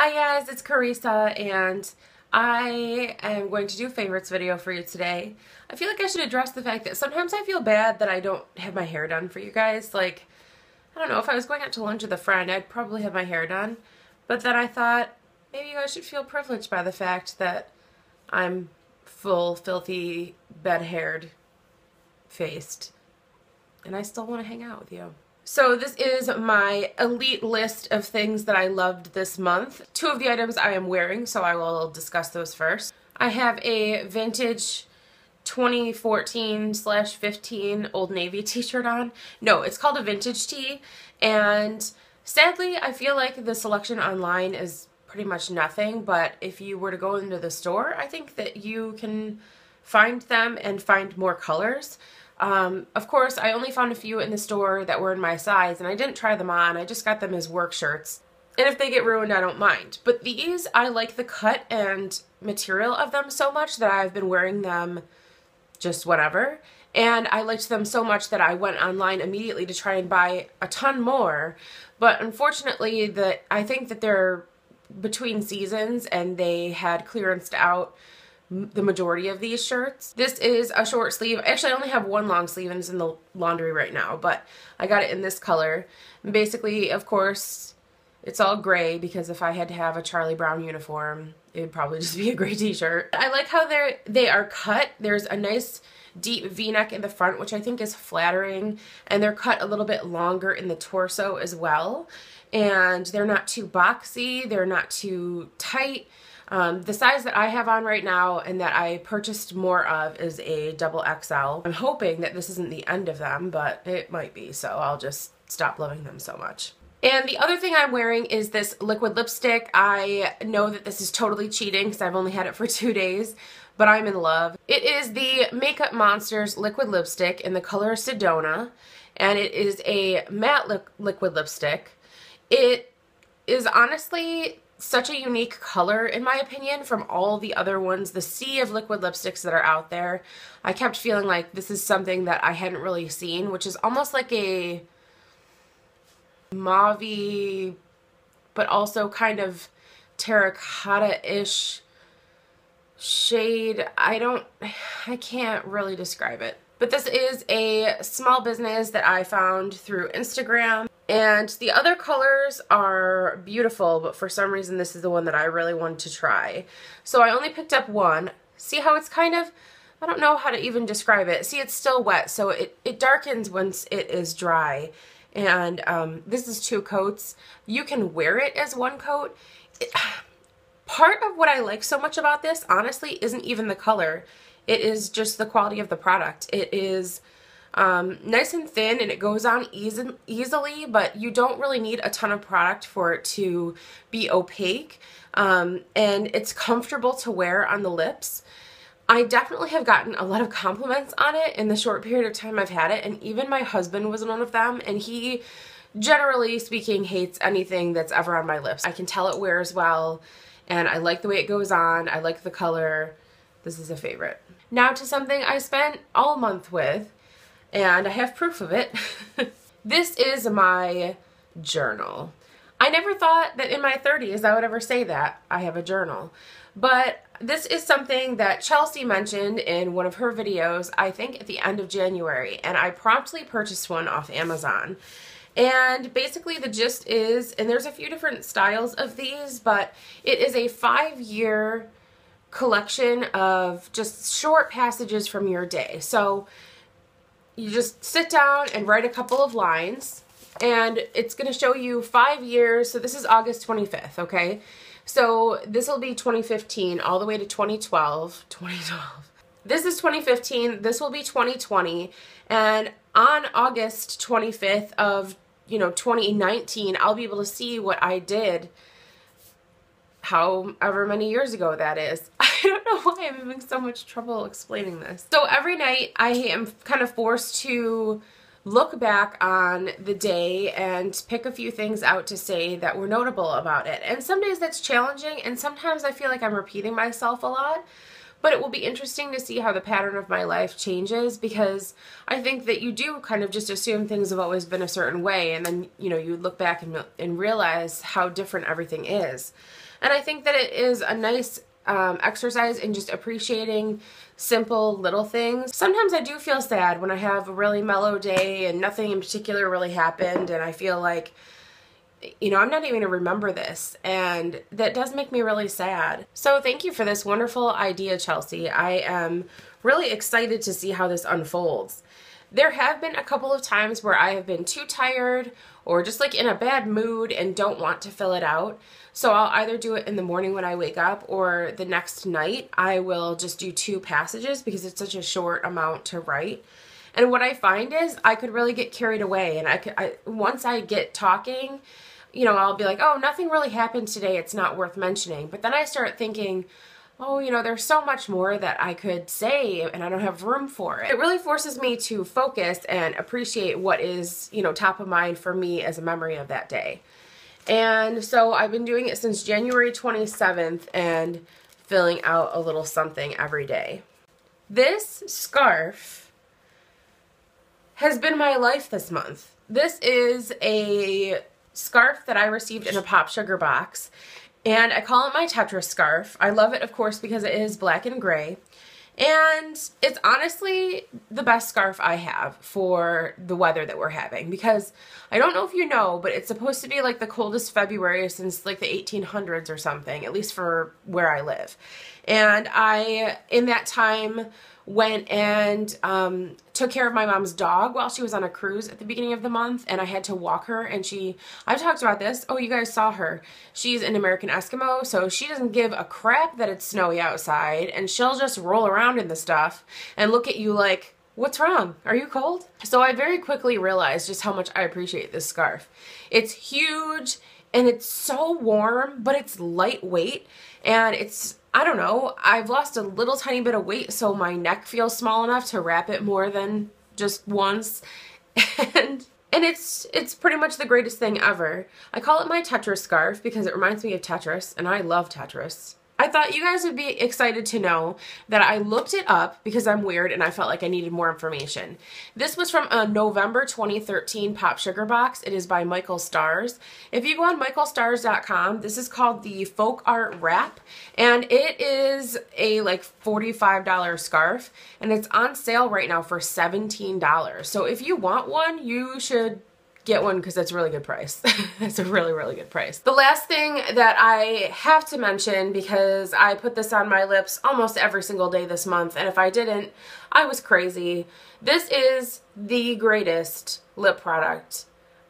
Hi guys, it's Carisa and I am going to do a favorites video for you today. I feel like I should address the fact that sometimes I feel bad that I don't have my hair done for you guys. Like, I don't know, if I was going out to lunch with a friend, I'd probably have my hair done. But then I thought, maybe you guys should feel privileged by the fact that I'm full, filthy, bed-haired, faced, and I still want to hang out with you. So this is my elite list of things that I loved this month. Two of the items I am wearing, so I will discuss those first. I have a vintage 2014/15 Old Navy t-shirt on. No, it's called a vintage tee, and sadly I feel like the selection online is pretty much nothing, but if you were to go into the store, I think that you can find them and find more colors. Of course, I only found a few in the store that were in my size, and I didn't try them on. I just got them as work shirts. And if they get ruined, I don't mind. But these, I like the cut and material of them so much that I've been wearing them just whatever. And I liked them so much that I went online immediately to try and buy a ton more. But unfortunately, I think that they're between seasons and they had clearanced out the majority of these shirts. This is a short sleeve. Actually, I only have one long sleeve and it's in the laundry right now, but I got it in this color. And basically, of course, it's all gray because if I had to have a Charlie Brown uniform, it would probably just be a gray t-shirt. I like how they are cut. There's a nice deep V-neck in the front, which I think is flattering, and they're cut a little bit longer in the torso as well. And they're not too boxy, they're not too tight. The size that I have on right now and that I purchased more of is a double XL. I'm hoping that this isn't the end of them, but it might be, so I'll just stop loving them so much. And the other thing I'm wearing is this liquid lipstick. I know that this is totally cheating because I've only had it for 2 days, but I'm in love. It is the Makeup Monsters liquid lipstick in the color Sedona, and it is a matte liquid lipstick. It is honestly such a unique color, in my opinion, from all the other ones, the sea of liquid lipsticks that are out there. I kept feeling like this is something that I hadn't really seen, which is almost like a mauve-y, but also kind of terracotta-ish shade. I can't really describe it. But this is a small business that I found through Instagram. And the other colors are beautiful, but for some reason this is the one that I really wanted to try. So I only picked up one. See how it's kind of, I don't know how to even describe it. See, it's still wet, so it darkens once it is dry. And this is 2 coats. You can wear it as 1 coat. Part of what I like so much about this, honestly, isn't even the color. It is just the quality of the product. It is nice and thin and it goes on easily, but you don't really need a ton of product for it to be opaque. And it's comfortable to wear on the lips. I definitely have gotten a lot of compliments on it in the short period of time I've had it, and even my husband was one of them, and he, generally speaking, hates anything that's ever on my lips. I can tell it wears well, and I like the way it goes on. I like the color. This is a favorite. Now to something I spent all month with, and I have proof of it. This is my journal. I never thought that in my 30s I would ever say that I have a journal, but this is something that Chelsea mentioned in one of her videos, I think at the end of January, and I promptly purchased one off Amazon. And basically the gist is, and there's a few different styles of these, but it is a 5-year collection of just short passages from your day. So you just sit down and write a couple of lines, and it's going to show you 5 years. So this is August 25th, okay? So this will be 2015 all the way to 2012. This is 2015. This will be 2020. And on August 25th of, 2019, I'll be able to see what I did however many years ago that is. I don't know why I'm having so much trouble explaining this. So every night I am kind of forced to look back on the day and pick a few things out to say that were notable about it. And some days that's challenging, and sometimes I feel like I'm repeating myself a lot. But it will be interesting to see how the pattern of my life changes, because I think that you do kind of just assume things have always been a certain way, and then, you know, you look back and realize how different everything is. And I think that it is a nice exercise in just appreciating simple little things. Sometimes I do feel sad when I have a really mellow day and nothing in particular really happened, and I feel like, you know, I'm not even going to remember this, and that does make me really sad. So thank you for this wonderful idea, Chelsea. I am really excited to see how this unfolds. There have been a couple of times where I have been too tired or just like in a bad mood and don't want to fill it out. So I'll either do it in the morning when I wake up, or the next night I will just do 2 passages because it's such a short amount to write. And what I find is I could really get carried away, and once I get talking, you know, I'll be like, oh, nothing really happened today, it's not worth mentioning. But then I start thinking, oh, you know, there's so much more that I could say and I don't have room for it. It really forces me to focus and appreciate what is, you know, top of mind for me as a memory of that day. And so I've been doing it since January 27th and filling out a little something every day. This scarf has been my life this month. This is a scarf that I received in a Pop Sugar box, and I call it my Tetris scarf. I love it, of course, because it is black and gray, and it's honestly the best scarf I have for the weather that we're having, because I don't know if you know, but it's supposed to be like the coldest February since like the 1800s or something, at least for where I live. And I, in that time, went and took care of my mom's dog while she was on a cruise at the beginning of the month, and I had to walk her, and I've talked about this, oh, you guys saw her, she's an American Eskimo, so she doesn't give a crap that it's snowy outside, and she'll just roll around in the stuff and look at you like, what's wrong? Are you cold? So I very quickly realized just how much I appreciate this scarf. It's huge, and it's so warm, but it's lightweight, and it's, I don't know, I've lost a little tiny bit of weight, so my neck feels small enough to wrap it more than just once. And it's pretty much the greatest thing ever. I call it my Tetris scarf because it reminds me of Tetris, and I love Tetris. I thought you guys would be excited to know that I looked it up because I'm weird and I felt like I needed more information. This was from a November 2013 Pop Sugar box. It is by Michael Stars. If you go on michaelstars.com, this is called the Folk Art Wrap, and it is a like $45 scarf, and it's on sale right now for $17. So if you want one, you should get one because that's a really good price. It's a really, really good price. The last thing that I have to mention, because I put this on my lips almost every single day this month, and if I didn't, I was crazy. This is the greatest lip product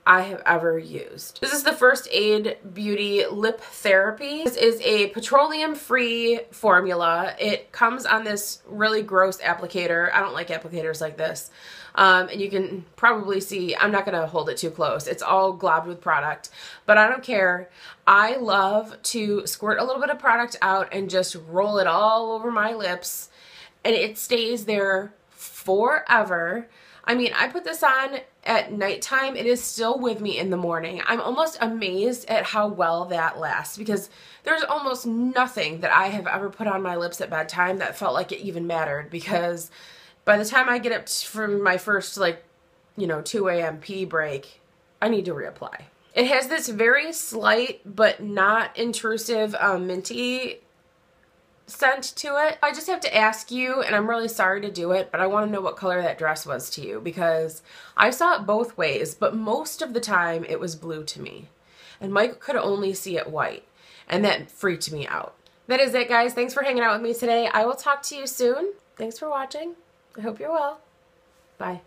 I have ever used. This is the First Aid Beauty Lip Therapy. This is a petroleum-free formula. It comes on this really gross applicator. I don't like applicators like this. And you can probably see, I'm not gonna hold it too close. It's all globbed with product, but I don't care. I love to squirt a little bit of product out and just roll it all over my lips, and it stays there forever. I mean, I put this on at nighttime. It is still with me in the morning. I'm almost amazed at how well that lasts, because there's almost nothing that I have ever put on my lips at bedtime that felt like it even mattered, because by the time I get up from my first, like, you know, 2 a.m. pee break, I need to reapply. It has this very slight but not intrusive minty scent to it. I just have to ask you, and I'm really sorry to do it, but I want to know what color that dress was to you, because I saw it both ways, but most of the time it was blue to me, and Mike could only see it white, and that freaked me out. That is it, guys. Thanks for hanging out with me today. I will talk to you soon. Thanks for watching. I hope you're well. Bye.